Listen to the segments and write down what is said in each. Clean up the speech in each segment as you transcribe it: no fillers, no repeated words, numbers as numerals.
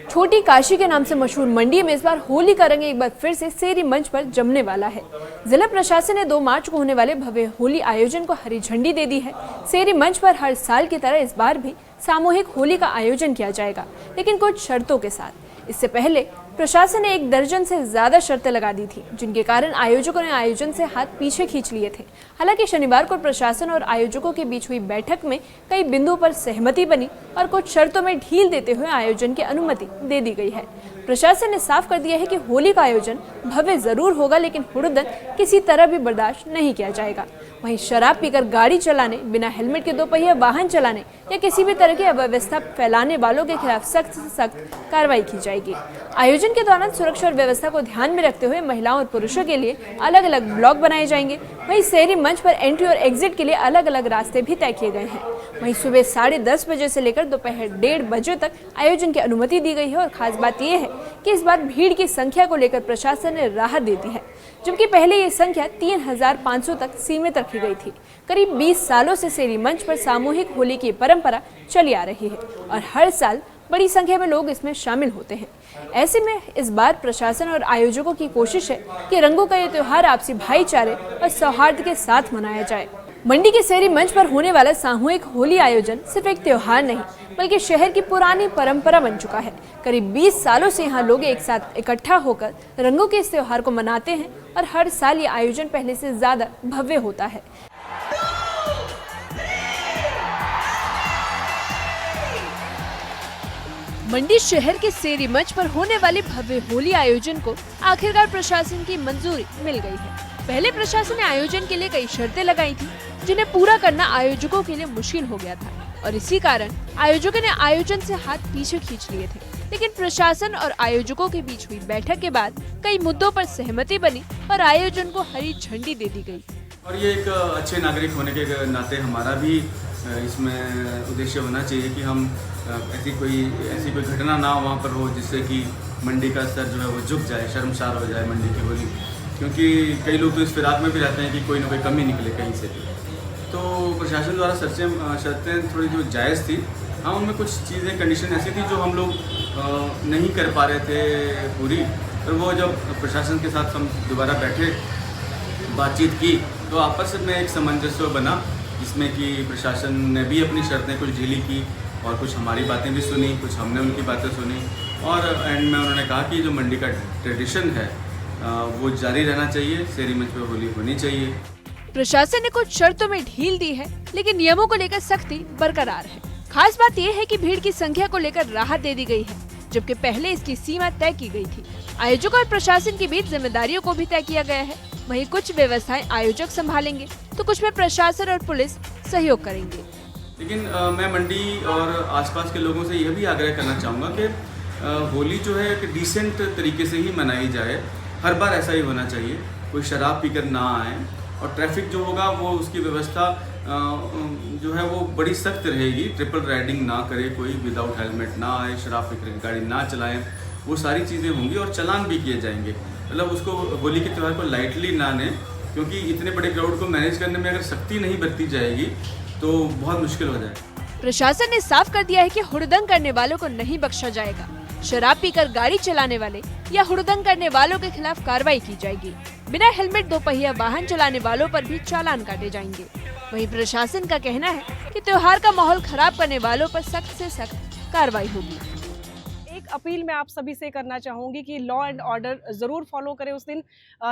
छोटी काशी के नाम से मशहूर मंडी में इस बार होली का रंग एक बार फिर से सेरी मंच पर जमने वाला है। जिला प्रशासन ने 2 मार्च को होने वाले भव्य होली आयोजन को हरी झंडी दे दी है। सेरी मंच पर हर साल की तरह इस बार भी सामूहिक होली का आयोजन किया जाएगा, लेकिन कुछ शर्तों के साथ। इससे पहले प्रशासन ने 1 दर्जन से ज्यादा शर्तें लगा दी थी, जिनके कारण आयोजकों ने आयोजन से हाथ पीछे खींच लिए थे। हालांकि शनिवार को प्रशासन और आयोजकों के बीच हुई बैठक में कई बिंदुओं पर सहमति बनी और कुछ शर्तों में ढील देते हुए आयोजन की अनुमति दे दी गई है। प्रशासन ने साफ कर दिया है कि होली का आयोजन भव्य जरूर होगा, लेकिन हुड़दंग किसी तरह भी बर्दाश्त नहीं किया जाएगा। वहीं शराब पीकर गाड़ी चलाने, बिना हेलमेट के 2 पहिया वाहन चलाने या किसी भी तरह की अव्यवस्था फैलाने वालों के खिलाफ सख्त से सख्त कार्रवाई की जाएगी। आयोजन के दौरान सुरक्षा और व्यवस्था को ध्यान में रखते हुए महिलाओं और पुरुषों के लिए अलग अलग ब्लॉक बनाए जाएंगे। वहीं सेरी मंच पर एंट्री और एग्जिट के लिए अलग अलग रास्ते भी तय किए गए हैं। वहीं सुबह 10:30 बजे से लेकर दोपहर 1:30 बजे तक आयोजन की अनुमति दी गई है। और खास बात यह है कि इस बार भीड़ की संख्या को लेकर प्रशासन ने राहत दे दी है, जबकि पहले ये संख्या 3500 तक सीमित रखी गई थी। करीब 20 सालों से सेरी मंच पर सामूहिक होली की परंपरा चली आ रही है और हर साल बड़ी संख्या में लोग इसमें शामिल होते हैं। ऐसे में इस बार प्रशासन और आयोजकों की कोशिश है कि रंगों का ये त्योहार आपसी भाईचारे और सौहार्द के साथ मनाया जाए। मंडी के सेरी मंच पर होने वाला सामूहिक होली आयोजन सिर्फ एक त्योहार नहीं, बल्कि शहर की पुरानी परंपरा बन चुका है। करीब 20 सालों से यहाँ लोग एक साथ इकट्ठा होकर रंगों के इस त्योहार को मनाते हैं और हर साल ये आयोजन पहले से ज्यादा भव्य होता है। मंडी शहर के सेरी मंच पर होने वाले भव्य होली आयोजन को आखिरकार प्रशासन की मंजूरी मिल गई है। पहले प्रशासन ने आयोजन के लिए कई शर्तें लगाई थी, जिन्हें पूरा करना आयोजकों के लिए मुश्किल हो गया था और इसी कारण आयोजकों ने आयोजन से हाथ पीछे खींच लिए थे। लेकिन प्रशासन और आयोजकों के बीच हुई बैठक के बाद कई मुद्दों पर सहमति बनी और आयोजन को हरी झंडी दे दी गई। और ये एक अच्छे नागरिक होने के नाते हमारा भी इसमें उद्देश्य होना चाहिए कि हम ऐसी कोई घटना ना वहाँ पर हो जिससे कि मंडी का स्तर जो है वो झुक जाए, शर्मसार हो जाए मंडी की होली। क्योंकि कई लोग तो इस फिराक में भी रहते हैं कि कोई ना कोई कमी निकले कहीं से। तो प्रशासन द्वारा शर्तें थोड़ी जो जायज़ थी, हाँ उनमें कुछ चीज़ें कंडीशन ऐसी थी जो हम लोग नहीं कर पा रहे थे पूरी। और वो जब प्रशासन के साथ हम दोबारा बैठे, बातचीत की, तो आपस में एक सामंजस्य बना, जिसमें कि प्रशासन ने भी अपनी शर्तें कुछ ढीली की और कुछ हमारी बातें भी सुनी, कुछ हमने उनकी बातें सुनी। और एंड में उन्होंने कहा कि जो मंडी का ट्रेडिशन है वो जारी रहना चाहिए, सेरी मंच पर होली होनी चाहिए। प्रशासन ने कुछ शर्तों में ढील दी है, लेकिन नियमों को लेकर सख्ती बरकरार है। खास बात यह है कि भीड़ की संख्या को लेकर राहत दे दी गई है, जबकि पहले इसकी सीमा तय की गई थी। आयोजकों और प्रशासन के बीच जिम्मेदारियों को भी तय किया गया है। वहीं कुछ व्यवस्थाएं आयोजक संभालेंगे, तो कुछ में प्रशासन और पुलिस सहयोग करेंगे। लेकिन मैं मंडी और आसपास के लोगों से यह भी आग्रह करना चाहूँगा कि होली जो है एक डिसेंट तरीके से ही मनाई जाए। हर बार ऐसा ही होना चाहिए, कोई शराब पीकर ना आए और ट्रैफिक जो होगा वो उसकी व्यवस्था जो है वो बड़ी सख्त रहेगी। ट्रिपल राइडिंग ना करे, कोई विदाउट हेलमेट ना आए, शराब पीकर गाड़ी ना चलाएं, वो सारी चीज़ें होंगी और चालान भी किए जाएंगे। मतलब उसको होली के त्यौहार को लाइटली ना लें, क्योंकि इतने बड़े क्राउड को मैनेज करने में अगर सख्ती नहीं बरती जाएगी तो बहुत मुश्किल हो जाए। प्रशासन ने साफ कर दिया है कि हुड़दंग करने वालों को नहीं बख्शा जाएगा। शराब पीकर गाड़ी चलाने वाले या हुड़दंग करने वालों के खिलाफ कार्रवाई की जाएगी। बिना हेलमेट 2 पहिया वाहन चलाने वालों पर भी चालान काटे जाएंगे। वहीं प्रशासन का कहना है कि त्योहार का माहौल खराब करने वालों पर सख्त से सख्त कार्रवाई होगी। एक अपील मैं आप सभी से करना चाहूँगी कि लॉ एंड ऑर्डर ज़रूर फॉलो करें। उस दिन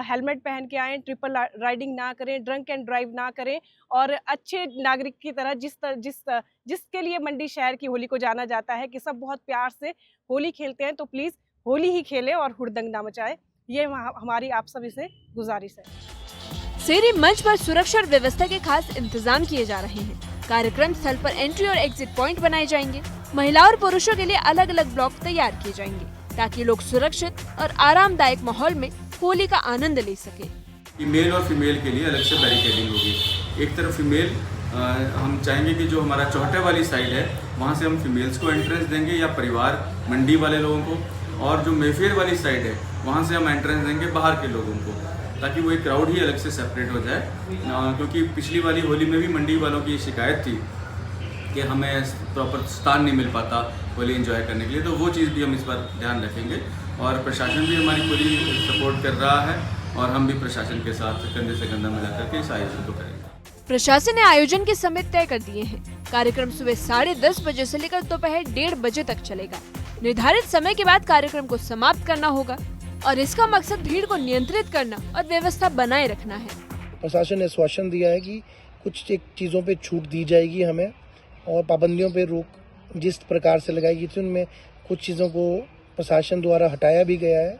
हेलमेट पहन के आएँ, ट्रिपल राइडिंग ना करें, ड्रंक एंड ड्राइव ना करें और अच्छे नागरिक की तरह जिसके लिए मंडी शहर की होली को जाना जाता है कि सब बहुत प्यार से होली खेलते हैं, तो प्लीज़ होली ही खेलें और हुड़दंग ना मचाएं। ये हमारी आप सभी से गुजारिश है। सेरी मंच पर सुरक्षा और व्यवस्था के खास इंतजाम किए जा रहे हैं। कार्यक्रम स्थल पर एंट्री और एग्जिट पॉइंट बनाए जाएंगे। महिलाओं और पुरुषों के लिए अलग अलग ब्लॉक तैयार किए जाएंगे, ताकि लोग सुरक्षित और आरामदायक माहौल में होली का आनंद ले सके। मेल और फीमेल के लिए अलग से बैरिकेडिंग होगी। एक तरफ फीमेल, हम चाहेंगे कि जो हमारा चौहटे वाली साइड है वहाँ से हम फीमेल्स को एंट्रेंस देंगे या परिवार मंडी वाले लोगों को, और जो मेफेयर वाली साइड है वहाँ से हम एंट्रेंस देंगे बाहर के लोगों को, ताकि वो एक क्राउड ही अलग से सेपरेट हो जाए। क्योंकि पिछली वाली होली में भी मंडी वालों की शिकायत थी कि हमें प्रॉपर स्थान नहीं मिल पाता होली एंजॉय करने के लिए, तो वो चीज़ भी हम इस बार ध्यान रखेंगे। और प्रशासन भी हमारी पूरी सपोर्ट कर रहा है और हम भी प्रशासन के साथ कंधे से कंधा मिला करके इस आयोजन को करेंगे। प्रशासन ने आयोजन के समय तय कर दिए हैं। कार्यक्रम सुबह 10:30 बजे से लेकर दोपहर 1:30 बजे तक चलेगा। निर्धारित समय के बाद कार्यक्रम को समाप्त करना होगा और इसका मकसद भीड़ को नियंत्रित करना और व्यवस्था बनाए रखना है। प्रशासन ने आश्वासन दिया है कि कुछ एक चीज़ों पे छूट दी जाएगी हमें, और पाबंदियों पे रोक जिस प्रकार से लगाई गई थी उनमें कुछ चीज़ों को प्रशासन द्वारा हटाया भी गया है।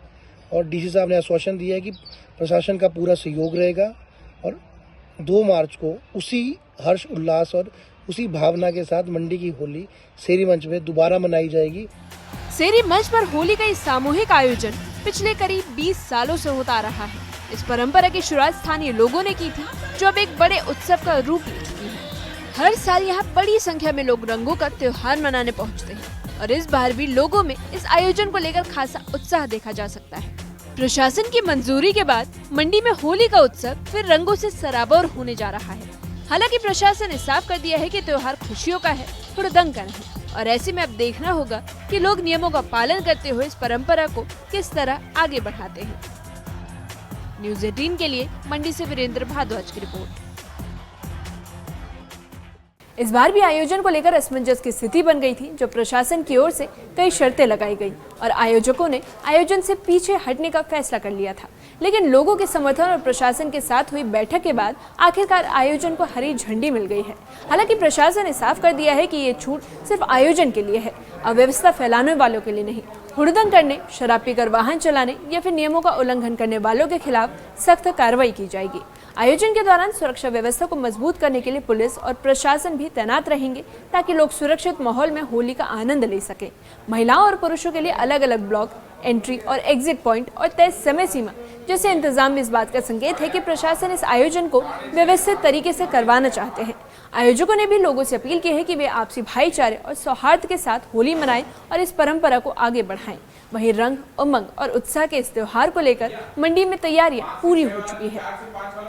और डीसी साहब ने आश्वासन दिया है कि प्रशासन का पूरा सहयोग रहेगा और 2 मार्च को उसी हर्ष उल्लास और उसी भावना के साथ मंडी की होली सेरी मंच में दोबारा मनाई जाएगी। सेरी मंच पर होली का सामूहिक आयोजन पिछले करीब 20 सालों से होता आ रहा है। इस परंपरा की शुरुआत स्थानीय लोगों ने की थी, जो अब एक बड़े उत्सव का रूप ले चुकी है। हर साल यहाँ बड़ी संख्या में लोग रंगों का त्योहार मनाने पहुँचते हैं और इस बार भी लोगों में इस आयोजन को लेकर खासा उत्साह देखा जा सकता है। प्रशासन की मंजूरी के बाद मंडी में होली का उत्सव फिर रंगों से सराबोर होने जा रहा है। हालांकि प्रशासन ने साफ कर दिया है कि त्योहार खुशियों का है, हुड़दंग का नहीं। और ऐसे में अब देखना होगा कि लोग नियमों का पालन करते हुए इस परंपरा को किस तरह आगे बढ़ाते हैं। न्यूज़ 18 के लिए मंडी से वीरेंद्र भारद्वाज की रिपोर्ट। इस बार भी आयोजन को लेकर असमंजस की स्थिति बन गई थी, जो प्रशासन की ओर से कई शर्तें लगाई गई और आयोजकों ने आयोजन से पीछे हटने का फैसला कर लिया था। लेकिन लोगों के समर्थन और प्रशासन के साथ हुई बैठक के बाद आखिरकार आयोजन को हरी झंडी मिल गई है। हालांकि प्रशासन ने साफ कर दिया है कि ये छूट सिर्फ आयोजन के लिए है, अव्यवस्था फैलाने वालों के लिए नहीं। हुड़दंग करने, शराब पीकर वाहन चलाने या फिर नियमों का उल्लंघन करने वालों के खिलाफ सख्त कार्रवाई की जाएगी। आयोजन के दौरान सुरक्षा व्यवस्था को मजबूत करने के लिए पुलिस और प्रशासन भी तैनात रहेंगे, ताकि लोग सुरक्षित माहौल में होली का आनंद ले सकें। महिलाओं और पुरुषों के लिए अलग अलग ब्लॉक, एंट्री और एग्जिट पॉइंट और तय समय सीमा जैसे इंतजाम इस बात का संकेत है कि प्रशासन इस आयोजन को व्यवस्थित तरीके से करवाना चाहते हैं। आयोजकों ने भी लोगों से अपील की है कि वे आपसी भाईचारे और सौहार्द के साथ होली मनाएं और इस परंपरा को आगे बढ़ाएं। वहीं रंग, उमंग और उत्साह के इस त्योहार को लेकर मंडी में तैयारियां पूरी हो चुकी है।